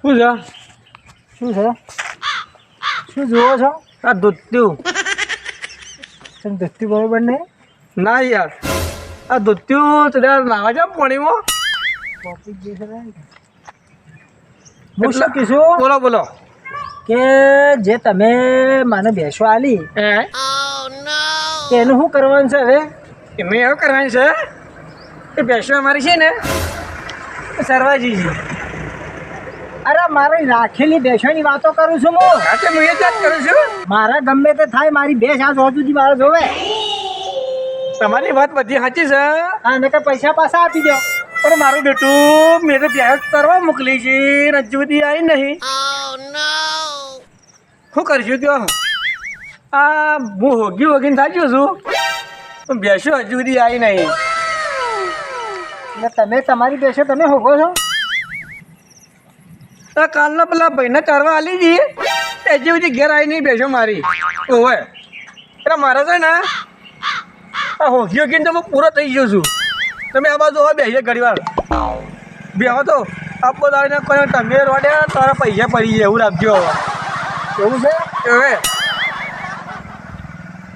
શું છે? શું છે? શું જુઓ છો? આ ધોત્યું તમે દસ્તી બરોબર નહીં? ના યાર, આ ધોત્યું તો નાવા જાવ પાણીમાં. ટોપિક જે છે ને, હું શું કીધું બોલો બોલો. કે જે તમે મને બેસો આલી હે કે એનું શું કરવાનું છે હવે? એમને એવું કરવાનું છે કે ભેંસો અમારી છે ને એ સરવાજી છે. અરે મારે રાખેલી બેસોની વાતો કરું છું હું. હા તો હું એ જ વાત કરું છું. મારા ગમે તે થાય, મારી બેસ આજ સુધી મારે જોવે. તમારી વાત બધી સાચી છે, હા, નકર પૈસા પાછા આપી દો. પણ મારું બેટું મેં તો ભેંસ કરવા મોકલી છે ને હજુ સુધી આવી નહીં. શું કરશું ત્યાં? આ હું હોગીને થાક્યો છું, પણ ભેંસો હજુ સુધી આવી નહીં. ને તમે તમારી બેસો તમે હોગો છો? તો કાલના પેલા ભાઈને ચારવા આલી જઈએ હજુ સુધી ઘેર આવી નહીં ભેંસો મારી. ઓવે એટલે મારે છે ને આ હોગીને તો હું પૂરો થઈ ગયો છું. તમે આ બાજુ હવે બેસીએ ઘડી વાર બેહો તો આપો તારીને કોઈ તમે રોડે તારા પૈસા પડી જાય એવું રાખજો. એવું છે? હવે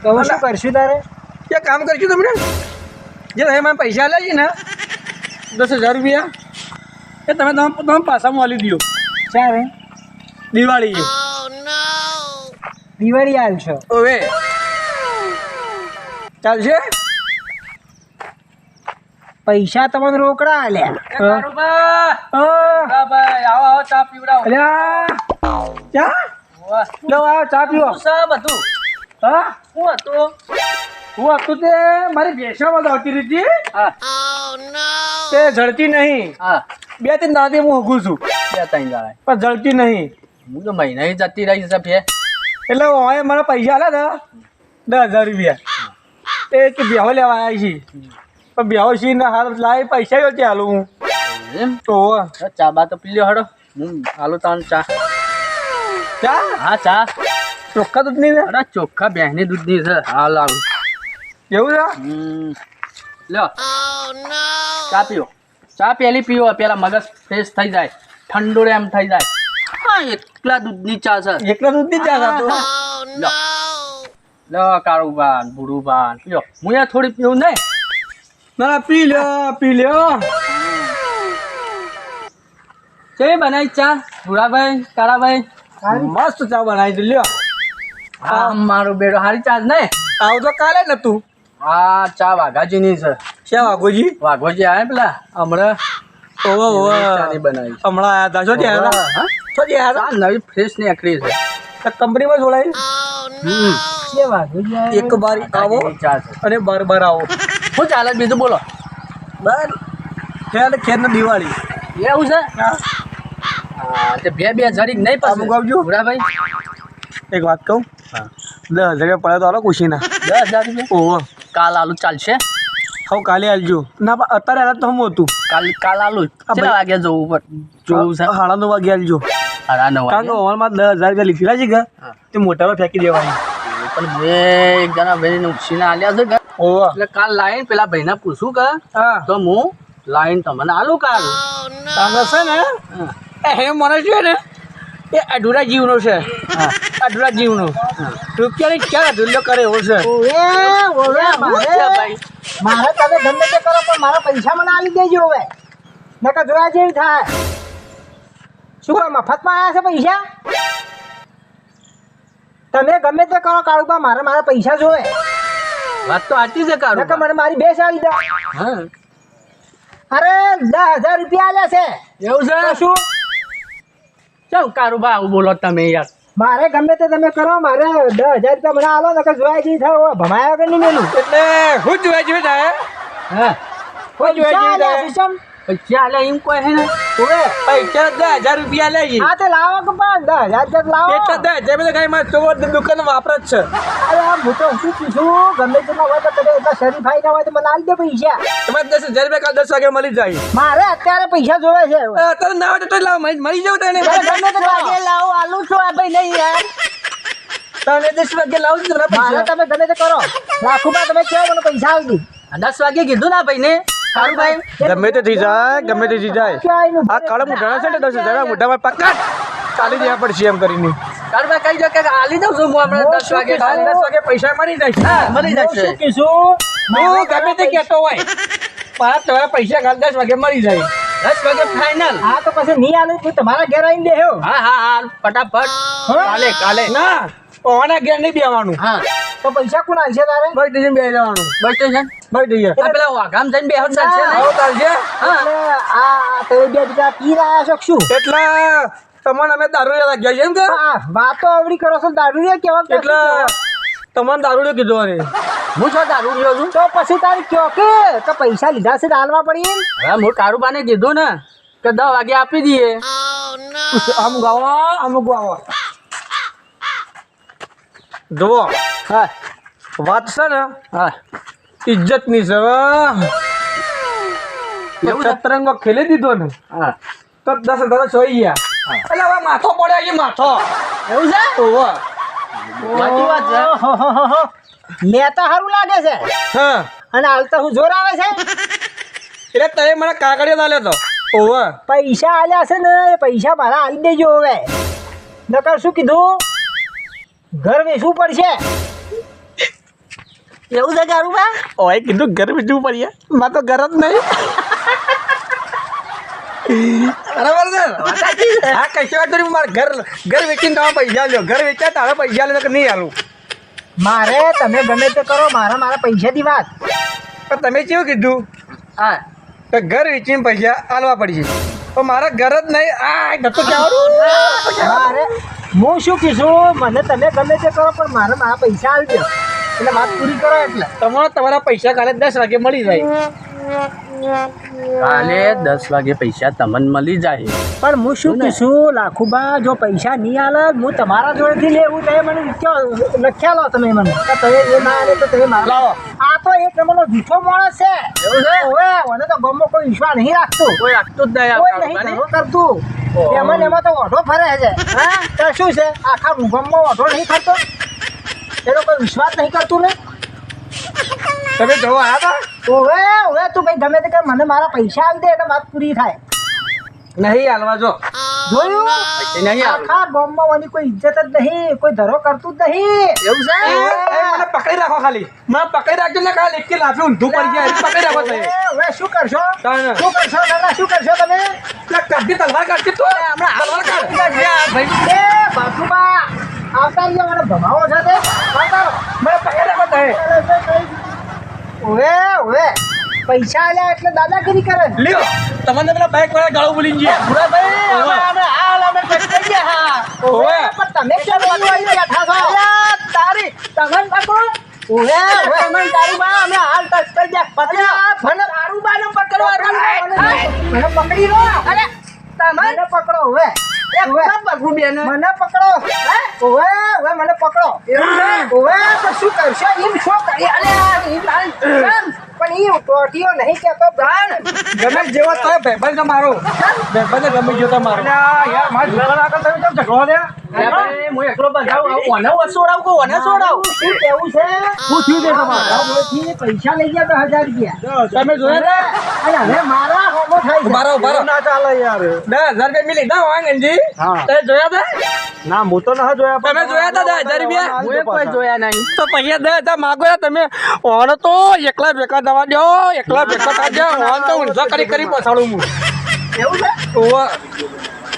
તો હું શું કરશું તારે? એક કામ કરશું તમને, જે તમે મને પૈસા લે છે ને 10,000 રૂપિયા એ તમે પાછામાં આલી દો. ચારે દિવાળી દિવાળી હાલ છો? હવે ચાલશે? પૈસા તમને રોકડા આલ્યા? આવો ચા પીવડાવો. ચા લો, આવો ચા પીવો. બધું હા શું હતું? હું હતું તે મારી ભેંસોમાં આવતી હતી હા તે જળતી નહીં. હા 2-3 દાડાથી હું ઊંઘું છું 2-3 દાડા પણ જળતી નહીં. હું તો મહિના જતી રહી છે ફે. એટલે હવે મને પૈસા આલ્યા હતા 10,000 રૂપિયા એ કે બેહો લેવા આવ્યા છીએ, પણ બેહો છીએ ને હાલ લાવી પૈસા ક્યાંથી હાલું હું? એમ તો ચા બા તો પી લ્યો હડો. હું હાલો તાન ચા. ચા હા ચા ચોખ્ખા દૂધ નહીં ને? અરે ચોખ્ખા બેહની દૂધની છે. હાલ આવું એવું છે? લ્યો ચા પીઓ. ચા પેલી પીવો, પેલા મગજ ફ્રેશ થઈ જાય, ઠંડુ એમ થઈ જાય. હા એકલા દૂધની ચા છે. એકલા દૂધની ચા ખાતો? લો લો કાળું બાન ભૂરું બાન પીઓ. હું યાર થોડી પીવું નહીં. ના પી લ્યો પી લ્યો. કેવી બનાવી ચા ભૂરાભાઈ કાળાભાઈ? મસ્ત ચા બનાવી દે લ્યો. હા મારું બેડો હારી ચા જ નહીં. આવું તો કાલે નતું. આ ચા વાઘાજીની છે. શ્યા વાઘોજી? વાઘોજી આવે પેલા હમણાં ચાની બનાવી. હમણાં આયા હતા. શું ત્યાં હતા? હા? શું ત્યાં ચા નવી ફ્રેશ ની આખરી છે. હતા? કંપનીમાં જોડાય કે વાઘુજી એક બાર આવો ચા છે. અને બાર આવો. શું ચાલે બીજું બોલો? બર ખેર ને દિવાળી એવું છે? હા તે બે જરીક નહીં આમ પાછું ગાવજો. ભૂરાભાઈ. એક વાત કહું, હા 10,000 પડે તો હાલો ખુશીના. 10,000 રૂપિયા ઓહો કાલ આલુ ચાલશે? હવે કાલે આલજો. ના પણ અત્યારે હાલત તો હું હતું કાલ આલુ કેટલા વાગે જવું જોવું છે? 9:30 વાગે આલજો. 9:30 કારણ કે વાગે. ઓવરમાં 10,000 રૂપિયા લીધેલા છે કે તે મોટામાં ફેંકી દેવાની. પણ મેં એક જણા ભાઈને ઉછીને આલ્યા છે કે ઓહો એટલે કાલ લાઈન પેલા ભાઈને પૂછું કે હા તો હું લાઈન તમને આલુ કાલ. તાંગા છે ને હા એ મને છે ને એ અઢૂરા જીવનો છે. હા અઢૂરા જીવનો રૂપિયાની ક્યાં અઢૂલો કરે એવો છે. ઓવે મારે મારે તમે ગમે તે કરો પણ મારા પૈસા મને આલી દેજો હવે, નકર જોયા જેવી થાય. શું કહો મફતમાં આવ્યા છે પૈસા? તમે ગમે તે કરો કાળુબા, મારા પૈસા જોવે. વાત તો સાચી છે કાળુ. નકર મને મારી બેસ આલી દો. હા અરે 10,000 રૂપિયા આલ્યા છે. એવું છે? તો શું ચાલ કારુબા આવું બોલો તમે યાર. મારે ગમે તે તમે કરો, મારે 10,000 રૂપિયા મને આલો, નકર જોયા જેવી થાય. ભમાયા વગર નહીં મેલું. એટલે હું જોવા જેવું થાય હા હું જોવા જેવું આલ્યા થાય. છે ચમ? પૈસા આલે એમ કોઈ હે ને? ઓવે પૈસા 10,000 રૂપિયા લઈ આ તે લાવો કે પણ 10,000 લાવો. એટલે 10,000 બધા કઈ માં ચોર દુકાન વાપરે જ છે. અરે આ હું તો શું પૂછું, ગમે તેટલા હોય તો તમે એટલા શરીફાઈ ના હોય તો મને આલી દે પૈસા. તમારે 10,000 રૂપિયા કાલ 10 વાગે મળી જાય. મારે અત્યારે પૈસા જોવે છે. અત્યારે ના હોય તો લાવ મળી જાવ તને. ગમે તે વાગે લાવો, આલુ છું આ ભાઈ નહીં યાર. તને 10 વાગે લાવ તમને મારે પૈસા. તમે ગમે તે કરો, લાખું તમે કેવો મને પૈસા આવી દે. 10 વાગે કીધું ના ભાઈ ને. સારું ભાઈ ગમે તે થઈ જાય ગમે તે થઈ જાય ક્યાંયનું આ કાળા મોઢાના છે ને 10,000 મોઢામાં પકડ ચાલી જવા પડશે એમ કરીને સારું ભાઈ કહી દો કે આલી દઉં છું હું હમણાં 10 વાગે કાલે 10 વાગે પૈસા મળી જાય હા મળી હું જશે શું કીધું તું ગમે તે કહેતો હોય મારા તમારા પૈસા કાલે 10 વાગે મળી જાય 10 વાગે ફાઇનલ હા તો પછી નહીં આલે તું તમારા ઘેર આવીને દેહો હા હા હા ફટાફટ કાલે કાલે ના ઓના ઘેર નહીં બેવાનું હા તો પૈસા કોણ આલશે તારે બસ ડીજે બે જવાનું બસ સ્ટેશન બસ ડીજે આ પેલા વાઘામ જઈને બેહો ચાલશે ને આવો ચાલશે એટલે આ તમે બે બીજા પી રહ્યા છો કે શું એટલે તમને અમે દારૂ લાગ્યા છે એમ કે આ વાતો આવડી કરો છો દારૂ કેવા એટલે તમને દારૂ કીધું અને હું છો દારૂ રહ્યો છું તો પછી તારી કયો કે તો પૈસા લીધા છે હાલવા પડી એમ હવે હું કારુબાને કીધું ને કે 10 વાગે આપી દઈએ આમ ગાવા જુઓ હા વાત છે ને હા ઇજ્જતની છે એવું છે? સતરંગો ખેલી દીધો ને હા તો 10,000 સોઈ ગયા એટલે હવે માથો પડ્યો છે માથો એવું છે ઓહો સાચી વાત છે ઓહોહોહો. લેતા સારું લાગે છે હા અને હાલતા હું જોર આવે છે એટલે તમે મને કાગળિયો લાલ્યો તો ઓહો પૈસા આલ્યા છે ને એ પૈસા મારા આલી દેજો હવે નકર શું કીધું ઘર વેચવું પડશે એવું છે કારુબા ઓય કીધું ઘર વેચવું પડ્યા માં તો ઘર જ નહીં બરાબર છે હા કશી વાત નહીં મારે ઘર વેચીને તમે પૈસા લ્યો ઘર વેચ્યા તારા પૈસા લે નહીં આલું મારે તમે ગમે તે કરો મારા પૈસાની વાત પણ તમે કેવું કીધું હા કે ઘર વેચીને પૈસા આલવા પડશે તો મારા ઘર જ નહીં આ નતું કહેવાનું મારે હું શું કીધું મને તમે ગમે તે કરો પણ મારા પૈસા આલજો એટલે વાત પૂરી કરો એટલે તમારા પૈસા કાલે 10 વાગે મળી જાય કાલે 10 વાગે પૈસા તમને મળી જાય પણ હું શું કીધું લાખુબા જો પૈસા નહીં આલે હું તમારા જોડેથી લેવું તો મને લખ્યા લો તમે મને કે તમે એ ના આલે તો તમે મારા લાવો આ તો એક નંબરનો જૂઠો માણસ છે એવું છે? ઓવે મને તો ગમો કોઈ વિશ્વાસ નહીં રાખતું કોઈ રાખતું જ નહીં કોઈ નહીં કારુબાને. ધરો કરતું એમાં તો ઓઢો ફરે છે હા તો શું છે આખા ભૂગમમાં ઓઢો નહીં ફરતો એનો કોઈ વિશ્વાસ નહીં કરતું ને તમે જોવા આવ્યા હતા ઓવે તું ભાઈ ગમે તે કર મને મારા પૈસા આવી દે એટલે વાત પૂરી થાય નહીં હાલવા જો જોયું નહીં આવે. આખા ગામમાં ઓની કોઈ ઇજ્જત જ નહીં કોઈ ધરો કરતું જ નહીં એવું છે મને પકડી રાખો ખાલી મને પકડી રાખજો ને કાલે એક લાફી ઊંધું પડી જાય એટલે પકડી રાખો તમે હવે શું કરશો તાણે. શું કરશો દાદા શું કરશો તમે એટલે કાઢી તલવાર કાઢી તો તલવાર કાઢ ભાઈ એ બાપુબા આવતા રહ્યા મને ભમાવો છે તે આવતા મને પકડી રાખો તમે ઓવે પૈસા આલ્યા એટલે દાદાગીરી કરે લ્યો તમને પેલા બાઈક વાળા ગાળો બોલી ગયા ભાઈ અમે હાલ અમે કઈ ગયા હા ઓવે. પણ તમે કેમ બધું અહીં બેઠા છો તારી તમે પકડો ઓવે તમે દારૂબા અમે હાલ ટચ ગયા પકડો મને દારૂબા ને પકડવા મને પકડી લો અરે મને પકડો ઓવે મને પકડો ઓવે મને પકડો ઓવે તો શું કરશો એમ શું કરી પણ એ ટોટીઓ નહીં કેતો ગાન ગમે જેવા તો ભાઈબંધ મારો ભાઈબંધ ગમે જો તમારો યાર મારા દુકાન આગળ તમે કેમ ઝઘડો દે હું એકલો બજાવું ઓને વસોડાવ કો ઓને સોડાવ શું કેવું છે શું થયું છે તમારે થી પૈસા લઈ ગયા 10,000 રૂપિયા તમે જોયા હતા અને હવે મારા હોમો થાય છે ઉભારો ઉભારો ના ચાલે યાર 10,000 રૂપિયા મિલી ના વાંગનજી તમે જોયા હતા ના હું તો ના જોયા તમે જોયા હતા 10,000 રૂપિયા હું એક કોઈ જોયા નહીં તો પૈસા 10,000 માગો યાર તમે ઓને તો એકલા બેકાર દવા દો એકલા બેકાર થાજો ઓન તો ઊંઝા કરી પછાડું હું એવું છે ઓવા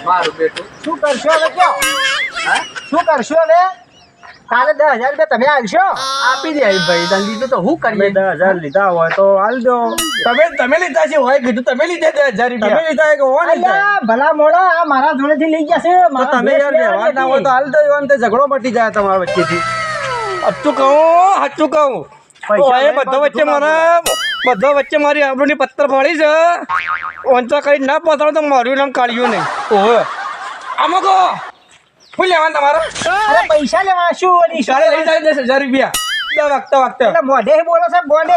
મારું બેટું શું કરશો હવે કયો શું કરશો હવે કાલે 10,000 રૂપિયા તમે આલશો આપી દે ભાઈ તને લીધું તો હું કરીએ 10,000 લીધા હોય તો હાલ દો તમે લીધા છે હોય કીધું તમે લીધા 10,000 રૂપિયા તમે લીધા કે ઓન અલ્યા ભલા મોડા આ મારા જોડેથી લઈ ગયા છે મારા તમે યાર વ્યવહાર ના હોય તો હાલ દો એવાને તે ઝઘડો મટી જાય તમારા વચ્ચેથી સાચું કહું ઓય બધો વચ્ચે મારી આબરૂની પત્તર ફાડી છે ઓંચા કરી ના પહોંચાડો તો મારું નામ કાઢ્યું નહીં ઓહો આમાં કહો શું લેવાનું તમારે અરે પૈસા લેવા શું ઓલી શાળે લઈ જાય 10,000 રૂપિયા વાગતા એટલે મોઢે બોલો છે મોઢે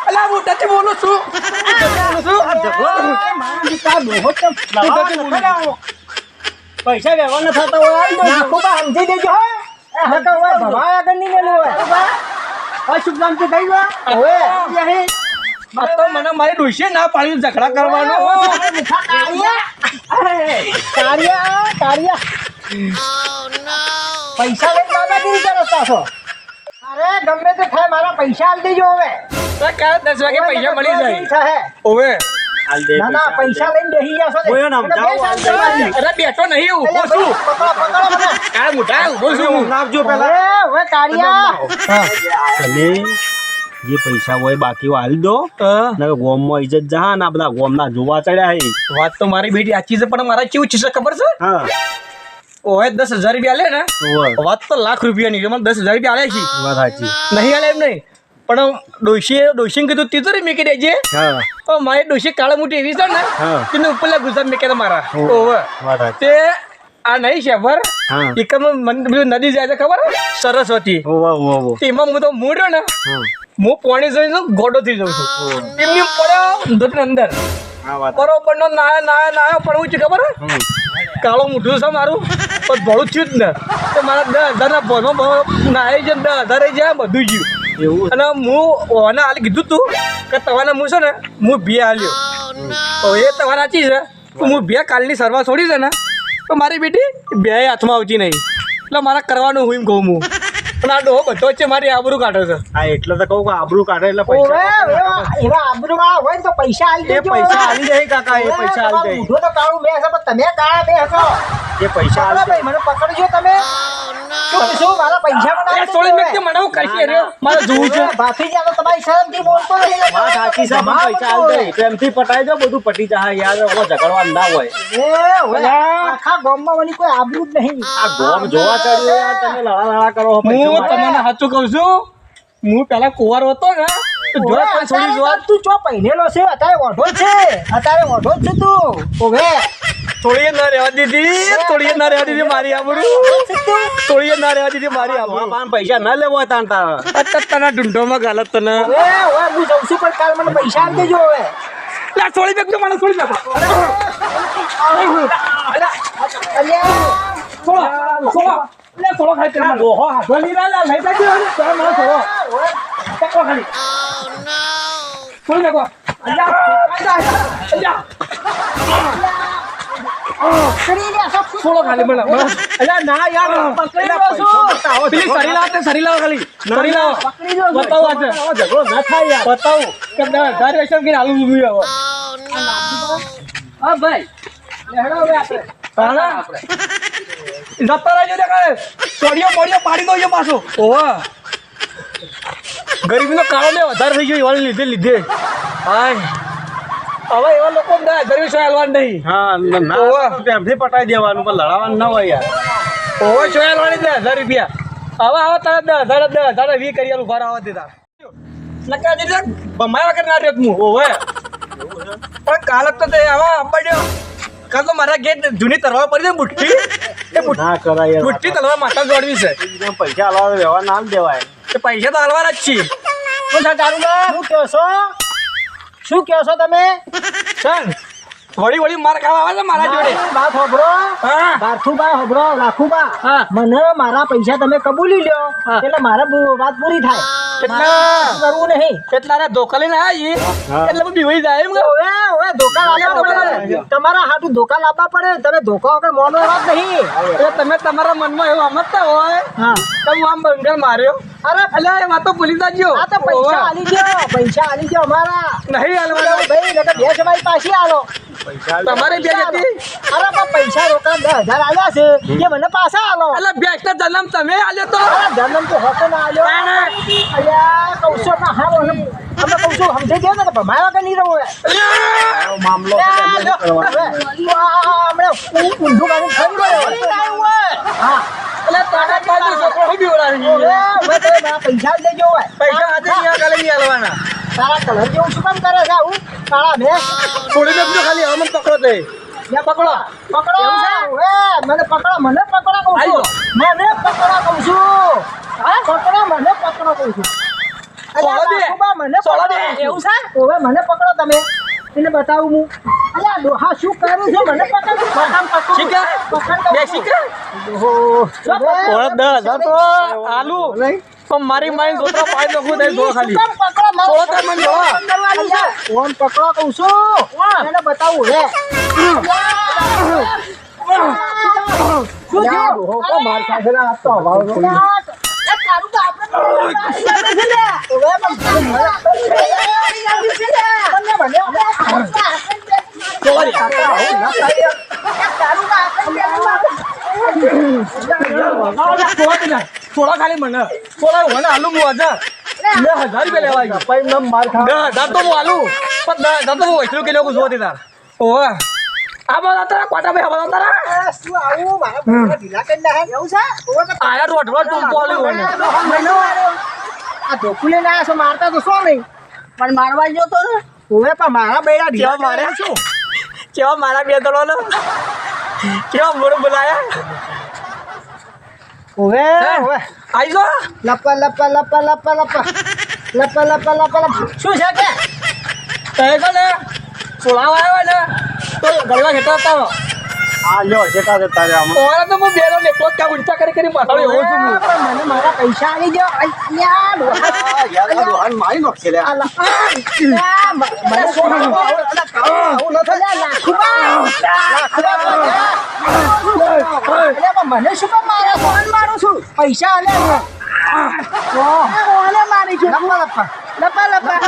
અલા હું તને બોલું છું મારા દીકરા ડોહો તો પૈસા વ્યવહાર ન થતા હોય આવી દો નાખોબા સમજી દેજો હો એ હા તો હોય ભવા આગળ નહીં ગયેલું હોય આ શુભ નામ થી થઈ ગયો હવે યહી આ તો મને મારી ડોશીએ ના પાડ્યું ઝઘડા કરવાનો. પૈસા લઈને દાદાગીરી કરો છો. અરે ગમે તે થાય મારા પૈસા આલી દેજો હવે. તો કાલ 10 વાગે પૈસા મળી જાય. ઓવે ના ના પૈસા લઈને બેસી ગયા છો. કોઈ ના સમજાવો. અરે બેઠો નહીં ઊભો છું. પકડો મને. કાળ મુઠા ઊભો છું હું. નાખજો પેલા. હવે કાળિયા તમે જે પૈસા હોય બાકી હાલ દો. નકર ગોમમાં ઇજ્જત જા ને આ બધા ગોમના જોવા ચડ્યા હે. વાત તો મારી બેટી સાચી છે પણ મારા કેવું છે ખબર છે? હા ઓવે 10,000 રૂપિયા લે ને ઓય વાત તો લાખ રૂપિયાની મને 10,000 રૂપિયા આલે છે. વાત સાચી. નહીં આલે એમ નહીં પણ ડોશીએ કીધું તીજોરી મેકી દેજે. હા મારી ડોશી કાળા મોટી એવી છે ને હા. તેને ઉપરલા ગુજરાત મેકે મારા. ઓવે વાત સાચી. તે આ નહીં શેફર હા મને પેલું નદી જાય છે ખબર સરસ્વતી ઓવા ઓવા તેમાં હું તો મૂડ્યો ને હા હું પાણી જોઈને ગોડો થઈ જાઉં છું. એમની પડ્યો ઊંધો અંદર આ વાત બરોબર નો નાયો પણ હું છે ખબર હે? કાળો મૂઠું છે મારું પણ ભળું થયું જ ને તો મારા 10,000 ના ભોમાં નાય છે 10,000 જાય બધું ગયું. એવું અને હું ઓને હાલ કીધું તું કે તમારે હું છે ને હું બે હાલ્યો એ તમારે સાચી છે હું બે કાલની સરવા છોડી છે ને તો મારી બેટી બે હાથમાં આવતી નહીં એટલે મારે કરવાનું હું એમ કહું હું પણ આ ડોહો બધો છે મારી આબરૂ કાઢે છે. આ એટલે તો કહું કે આબરૂ કાઢે એટલે ઓવે પૈસા એવા આબરૂવાળા હોય ને તો પૈસા આલી એ દેજો. પૈસા આલી જાય કાકા એ પૈસા આલી જાય. ઊંધો તો કાળું બે હશે પણ તમે કાળા બે હશો. એ પૈસા ચાલો આલી ભાઈ મને પકડજો તમે. શું મારા પૈસા એ સોળી વ્યક્તિ મને હું કરશે રે મારે જોવું છે. ભાફી ગયા તો તમારી શરમથી બોલતો નહીં. વાત સાચી છે પણ પૈસા આલી જાય પ્રેમથી પટાઈ દો બધું પટી જાય યાર ઓ ઝઘડવા ના હોય. આખા ગામમાં વળી કોઈ આબરૂ જ નહીં. આ ગોમ જોવા ચડ્યો યાર તમે લડા કરો છો પૈસા હું માટે. તમને સાચું કહું છું હું પેલા કુંવારો હતો ને તો જોવા પણ છોડી જોવા તું ચો પહેરેલો છે અત્યારે ઓઢો જ છે. અત્યારે ઓઢો જ છે તું. ઓવે થોડીએ ના રહેવા દીધી થોડીએ ના રહેવા દીધી મારી આબરૂ થોડીએ ના રહેવા દીધી મારી આ આબરૂ. બાપાને પૈસા ના લેવો તાન તારા. અત્યારે તને ઢૂંઢોમાં ગાલત તને ઓવે હું જઉં છું પણ કાલ મને પૈસા આપી દેજો હવે. લા થોડી બેગ મને થોડી બેગ થોડો લે થોડો ખાઈ તેમાં દોહો હાથો ની લા લઈ જાજો ને તો મને થોડો પકડો ખાલી થોડી બેગો અલ્યા થોડો ખાલી મને અલ્યા ના યાર પકડી લો છું પેલી સરી લાવ તે સરી લાવ ખાલી સરી લાવ પકડી લો. બતાવો આજે આવો ઝઘડો ના થાય યાર. બતાવો કે ઘર રેશન કે આલુ ઉભી આવો હા ભાઈ હેડો હવે આપણે. તાણા જતો રહેજો ને કાલે ચોડીઓ પાડી દો પાછો ઓવા ગરીબીનો કાળો ને વધારે થઈ ગયો એવાને લીધે હાય હવે એવા લોકો ગરીબી છો હાલવાનું નહીં હા ના ઓવા. પ્રેમથી પટાઈ દેવાનું પણ લડાવાનું ના હોય યાર. ઓવે છો હાલવાની 10,000 રૂપિયા હવે તારા 10,000 20 કરી આલું ફાર આવવા દેતા નકા દીધા ભમાયા વગર ના રહેત હું ઓવે પણ કાલ તો તે આવા અંબાડ્યો કાલ તો મારા ગેટ જૂની તરવા પડી છે મુઠ્ઠી એ ના કરાય યાર. મુઠ્ઠી તલવાર માથા જોડવી છે એકદમ પૈસા આલવા વ્યવહાર ના દેવાય. તે પૈસા તો હાલવાના જ છીએ શું છે તારું? શું કહો છો? શું કહો છો તમે? ચાલ વળી માર ખાવા આવે છે મારા જોડે વાત હોભળો. હા બારથુબા હોભળો રાખુબા. હા. મને મારા પૈસા તમે કબૂલી લ્યો હા. એટલે મારે વાત પૂરી થાય. કેટલા? મારે કરવું નહીં. કેટલા ના ધોકા લઈને આવી હા. એટલે હું બીવાઈ જાય એમ કે હવે ધોકા લાવવા પડે. તમારા હાટું ધોકા લાવવા પડે. તમે ધોકા વગર મોનો વાત નહીં. એટલે તમે તમારા મનમાં એવું સમજતા હોય હા. કે હું આમ બંગાળ માર્યો અરે એટલે એ વાત તો ભૂલી જાજો આ તો પૈસા આલી દ્યો. પૈસા આલી દ્યો અમારા. નહીં હાલવાના ભાઈ નકર બે જમાઈ પાછી આલો. પૈસા આલ. તમારે બે જતી અરે પણ પૈસા રોકડા 10,000 આલ્યા છે કે મને પાછા આલો. એટલે બેસ્ટ જન્મ તમે આલ્યો તો અરે જન્મ તો હોતો ના આલ્યો. અલ્યા કૌશો ના હારો અમે કૌશો સમજાઈ ગયો ને કે ભમાયા વગર નહીં રહું હવે. આવો મામલો છે, એમ નહીં કરવાનો. ઊંધું ગાડી ખરી ગયો. હા એટલે તારા કાલનો છોકરો હું બીવડાવી હવે તમે મારા પૈસા જ લેજો હવે. પૈસા આજે અહીંયા કાલે નહીં હાલવાના તારા કલર જેવું શું કામ કરે છે આવું કાળા ભેંસ? છોડી દેજો ખાલી હવે મને પકડો તે લે પકડો પકડો. હવે મને પકડો મને પકડો કહું આયો. છું. મને પકડો કહું છું. હા પકડો મને પકડો કહું છું. સોળો દે. રાખુબા, મને સોળો પકડો. દે. એવું છે? હવે મને પકડો તમે એને બતાવું હું. અલ્યા ડોહા શું કરું છે મને પકડ. પકડ શીખા? બે શીખા? ઓહો. ઓળખ 10,000 તો આલુ પણ મારી માઈ સોતરા પાડી નાખું નહીં જો ખાલી શું કામ પકડો મારો થોડો time મને જોવા. કરવાનું છે. ફોન પકડો કહું છું એને બતાવું હે શું થયું? માર ખાશે ને આ તો હવારો એ તારું તો આપણે છે લે. હવે પણ થોડા ખાલી મને થોડા મને આલુ હું હજાર 10,000 રૂપિયા લેવા આવ્યો. ભાઈ નમ માર ખા 10,000 તો હું આલુ પણ 10,000 તો હું વૈષ્ણવ કિલો જો દીધા ઓવે આ બધા તારા કોટા ભાઈ આ બધા તારા શું આવું મારા પૈસા ઢીલા કરી નાખે એવું છે? હવે તો આયા તો અઠવાડ તું બોલ્યો મને મહિનો આવ્યો. આ ધોકું લઈને આવ્યા છો મારતા તો શું નહીં પણ મારવા ગયો તો ને હવે પણ મારા બૈરા ઢીલા કેવા મારે શું કેવા મારા બે દળો ને કેવા મોડું બોલાયા હવે હવે આઈ જો લપા લપા લપા લપા લપા લપા લપા લપા લપા શું છે કે કહે છે ને સોળાવ આવ્યો હોય ને તો ગળવા ખેતા હતા આ લ્યો શેકા છે તારે આમાં ઓરા તો હું બેનો લેતો જ કામ ઊંચા કરી પાછળ એવો છું હું પણ મને મારા પૈસા આવી ગયો અહીંયા ડોહા. યાર આ દોહાન મારી નાખશે લે આ લા- આ મને શું આવું ન થાય લાખુબા મને શું કામ મારા ફોન મારું છું પૈસા આલે ઓલે મારી છું લપા લપા લપા લપા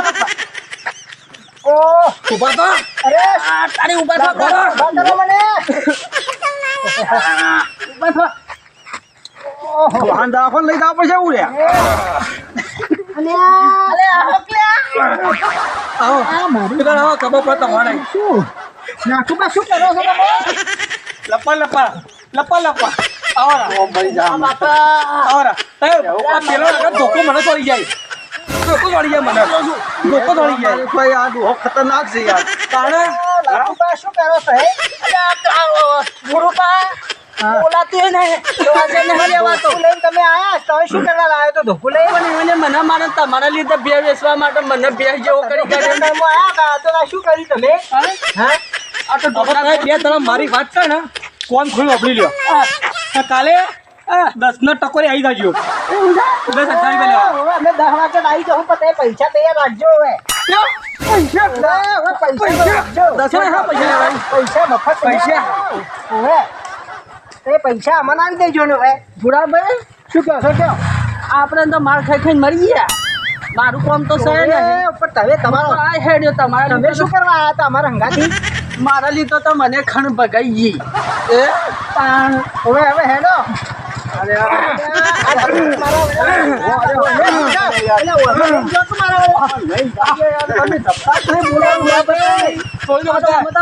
ઓહ ઉભા તો અરે તારી ઉભા થા ઉભા કરો મને ઉભા થા દોહાન દવાખાને લઈ જવા પડશે એવું રે અલે આ હકલ્યા આવો તું આવો ખબર પડે તમારે શું નાખુબા શું કરો છો તમે લપા લપા લપા લપા આવરા ઓ મરી જા આવરા એ આ પેલો આગળ ધોકો મને છોડી જાય ધોકો છોડી જાય મને ધોકો છોડી જાય ભાઈ આ દોહો ખતરનાક છે યાર તાણે નાખુબા શું કરો છો હે ગુરુબા બોલાતી ને આજે ન લેવા તો લઈને તમે આયા તમે શું કરવા લાવ્યો તો ધોકું લઈ પણ એને મને મારે તમારા લીધે બે વેચવા માટે મને બે જેવો કરી કાઢ્યો આયા તો શું કર્યું તમે હા આ તો બે તરફ મારી વાત છે ને કોણ ખોલ વાપરી લ્યો કાલે 10 ના ટકોરી આવી જાજો 10,000 રૂપિયા લેવા અમે 10 વાગે આવી જાઉં પણ તે પૈસા તૈયાર રાખજો હવે પૈસા પૈસા પૈસા મફત પૈસા. હવે એ પૈસા અમને આવી દેજો ને હવે ભુરાભાઈ શું કહો છો કહો આપણે તો માર ખાઈ ખાઈને મરી ગયા મારું કામ તો સહે ને પણ તમે તમારો આ હેડ્યો તમારા તમે શું કરવા આવ્યા હતા અમારા હંગાથી મારા લીધે તો મને ખણ ભગાઈ ગઈ એ હવે હેડો અરે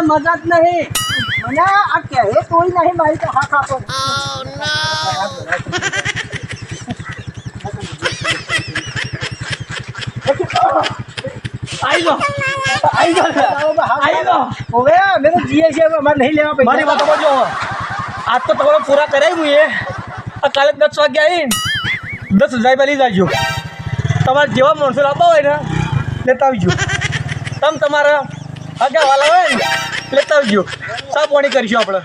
મજા જ નહીં મને આ કહે તોય નહીં મારી તો હાથ આપો આવી જાઓ હવે અમે તો જીએ છીએ હવે અમારે નહીં લેવા મારી પૈસા વાત સમજો આજ તો તમારે પૂરા કરાવી હું આ કાલે 10 વાગે આવીને 10,000 રૂપિયા લઈ જાજો તમારે જેવા માણસો લાવવા હોય ને લેતા આવજો તમે તમારા આગળ વાલા હોય ને લેતા આવજો સા પાણી કરીશું આપણે